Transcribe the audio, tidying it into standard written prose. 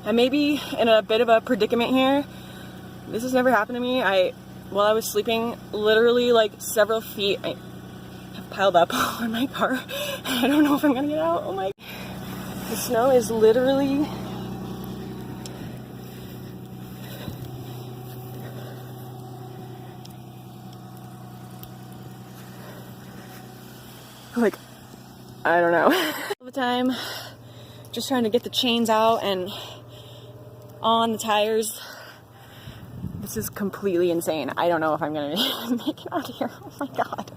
I may be in a bit of a predicament here. This has never happened to me. While I was sleeping, literally like several feet I have piled up on my car. I don't know if I'm gonna get out. Oh my. The snow is literally like, I don't know. All the time, just trying to get the chains out and on the tires. This is completely insane. I don't know if I'm gonna make it out of here. Oh my god.